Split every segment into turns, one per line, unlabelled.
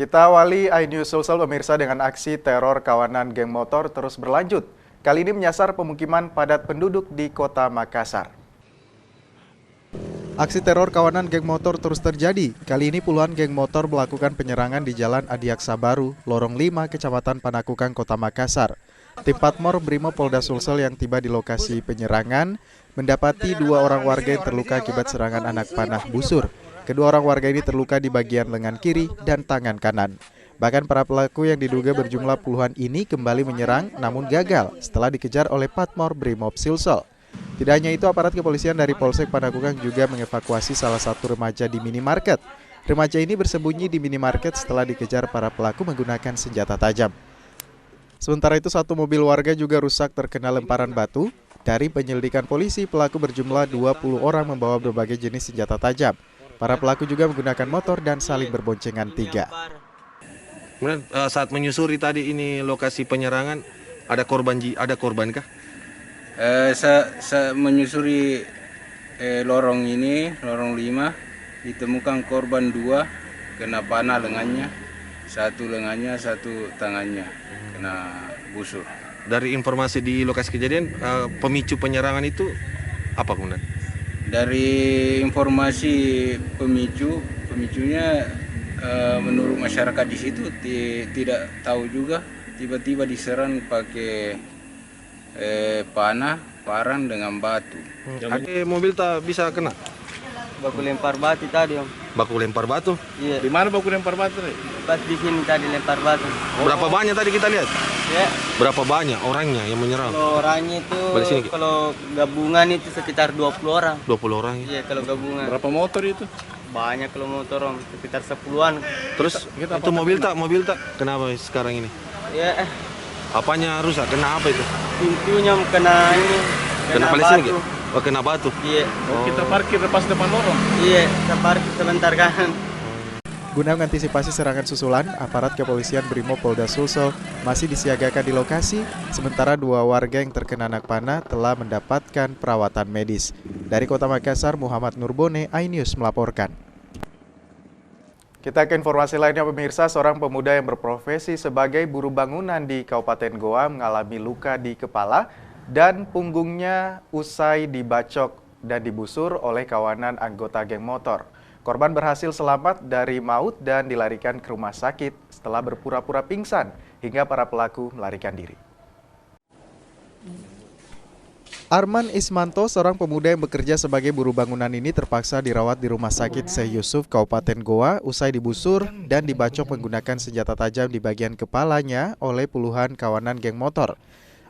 Kita awali iNews Sulsel pemirsa dengan aksi teror kawanan geng motor terus berlanjut. Kali ini menyasar pemukiman padat penduduk di kota Makassar. Aksi teror kawanan geng motor terus terjadi. Kali ini puluhan geng motor melakukan penyerangan di Jalan Adiaksa Baru, Lorong 5, Kecamatan Panakukang, Kota Makassar. Tim Patmor Brimob Polda Sulsel yang tiba di lokasi penyerangan mendapati dua orang warga yang terluka akibat serangan anak panah busur. Kedua orang warga ini terluka di bagian lengan kiri dan tangan kanan. Bahkan para pelaku yang diduga berjumlah puluhan ini kembali menyerang namun gagal setelah dikejar oleh Patmor Brimob Sulsel. Tidak hanya itu, aparat kepolisian dari Polsek Panakukang juga mengevakuasi salah satu remaja di minimarket. Remaja ini bersembunyi di minimarket setelah dikejar para pelaku menggunakan senjata tajam. Sementara itu, satu mobil warga juga rusak terkena lemparan batu. Dari penyelidikan polisi, pelaku berjumlah 20 orang membawa berbagai jenis senjata tajam. Para pelaku juga menggunakan motor dan saling berboncengan tiga.
Kemudian saat menyusuri tadi ini lokasi penyerangan, ada korban kah?
Saya menyusuri lorong 5, ditemukan korban 2, kena panah lengannya, satu lengannya, satu tangannya, kena busur.
Dari informasi di lokasi kejadian, pemicu penyerangan itu apa kemudian?
Dari informasi pemicunya menurut masyarakat di situ tidak tahu juga, tiba-tiba diserang pakai panah, parang dengan batu.
Ada mobil tak bisa kena?
Baku lempar batu tadi, Om.
Baku lempar batu?
Iya.
Di mana baku lempar batu?
Pas di sini tadi lempar batu.
Berapa banyak tadi kita lihat?
Ya.
Berapa banyak orangnya yang menyerang?
Kalau orangnya itu,
Balik sini.
kalau gabungan itu sekitar 20 orang.
20 orang ya?
Iya, kalau gabungan.
Berapa motor itu?
Banyak kalau motor, Om. Sekitar 10-an.
Terus itu mobil tak? Kenapa sekarang ini?
Ya,
Apanya rusak? Kenapa itu?
pintunya kena ini.
Kena balik sini nggak? Oh, kena batu.
Iya.
Kita parkir pas depan lorong.
Iya, kita parkir sebentar kan.
Guna mengantisipasi serangan susulan, aparat kepolisian Brimob Polda Sulsel masih disiagakan di lokasi, sementara dua warga yang terkena anak panah telah mendapatkan perawatan medis. Dari Kota Makassar, Muhammad Nurbone, iNews melaporkan. Kita ke informasi lainnya pemirsa, seorang pemuda yang berprofesi sebagai buruh bangunan di Kabupaten Goa mengalami luka di kepala dan punggungnya usai dibacok dan dibusur oleh kawanan anggota geng motor. Korban berhasil selamat dari maut dan dilarikan ke rumah sakit setelah berpura-pura pingsan hingga para pelaku melarikan diri. Arman Ismanto, seorang pemuda yang bekerja sebagai buruh bangunan ini terpaksa dirawat di Rumah Sakit Syekh Yusuf, Kabupaten Goa, usai dibusur dan dibacok menggunakan senjata tajam di bagian kepalanya oleh puluhan kawanan geng motor.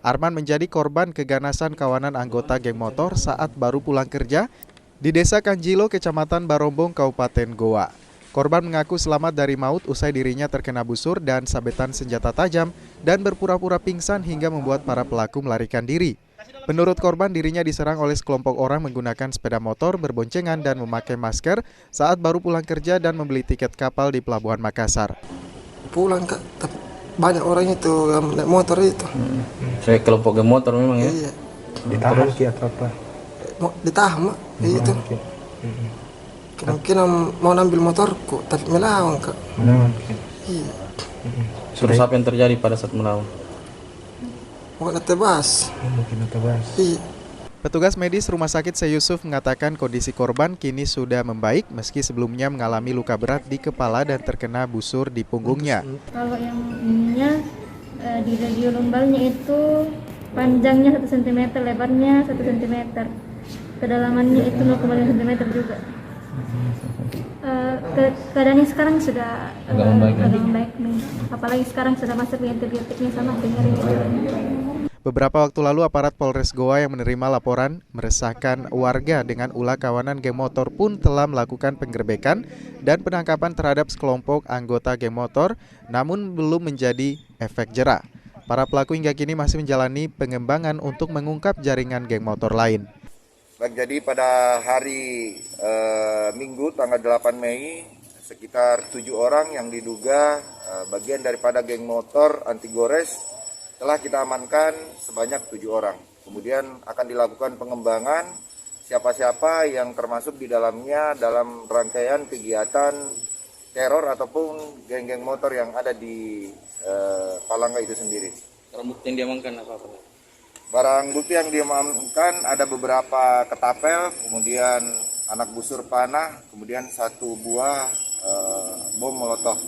Arman menjadi korban keganasan kawanan anggota geng motor saat baru pulang kerja di Desa Kanjilo, Kecamatan Barombong, Kabupaten Goa. Korban mengaku selamat dari maut usai dirinya terkena busur dan sabetan senjata tajam dan berpura-pura pingsan hingga membuat para pelaku melarikan diri. Menurut korban, dirinya diserang oleh sekelompok orang menggunakan sepeda motor berboncengan dan memakai masker saat baru pulang kerja dan membeli tiket kapal di Pelabuhan Makassar.
Pulang Kak, tapi banyak orang itu yang naik motor itu.
Saya kelompok geng motor memang ya.
Iya.
Ditahan atau apa?
Ditahan Mak, itu. Kemungkinan mau ambil motorku, tapi melawan Kak. Iya.
Terus apa yang terjadi pada saat melawan?
Mungkin tebas. Iya.
Petugas medis Rumah Sakit Syekh Yusuf mengatakan kondisi korban kini sudah membaik meski sebelumnya mengalami luka berat di kepala dan terkena busur di punggungnya.
Kalau yang ininya di radio lumbalnya itu panjangnya 1 cm, lebarnya 1 cm, kedalamannya itu 0,5 cm juga. Keadaannya sekarang sudah agak membaik nih. Apalagi sekarang sudah masuk antibiotiknya sama dengar ini.
Beberapa waktu lalu aparat Polres Goa yang menerima laporan meresahkan warga dengan ulah kawanan geng motor pun telah melakukan penggerbekan dan penangkapan terhadap sekelompok anggota geng motor, namun belum menjadi efek jera. Para pelaku hingga kini masih menjalani pengembangan untuk mengungkap jaringan geng motor lain.
Jadi pada hari Minggu tanggal 8 Mei sekitar 7 orang yang diduga bagian daripada geng motor anti gores telah kita amankan sebanyak 7 orang. Kemudian akan dilakukan pengembangan siapa-siapa yang termasuk di dalamnya dalam rangkaian kegiatan teror ataupun geng-geng motor yang ada di Palangga itu sendiri.
Barang bukti yang diamankan apa?
Barang bukti yang diamankan ada beberapa ketapel, kemudian anak busur panah, kemudian 1 buah bom molotov.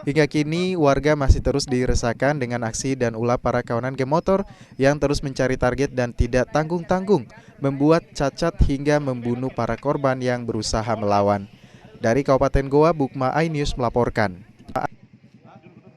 Hingga kini warga masih terus diresahkan dengan aksi dan ulah para kawanan geng motor yang terus mencari target dan tidak tanggung-tanggung, membuat cacat hingga membunuh para korban yang berusaha melawan. Dari Kabupaten Goa, Bukma iNews melaporkan.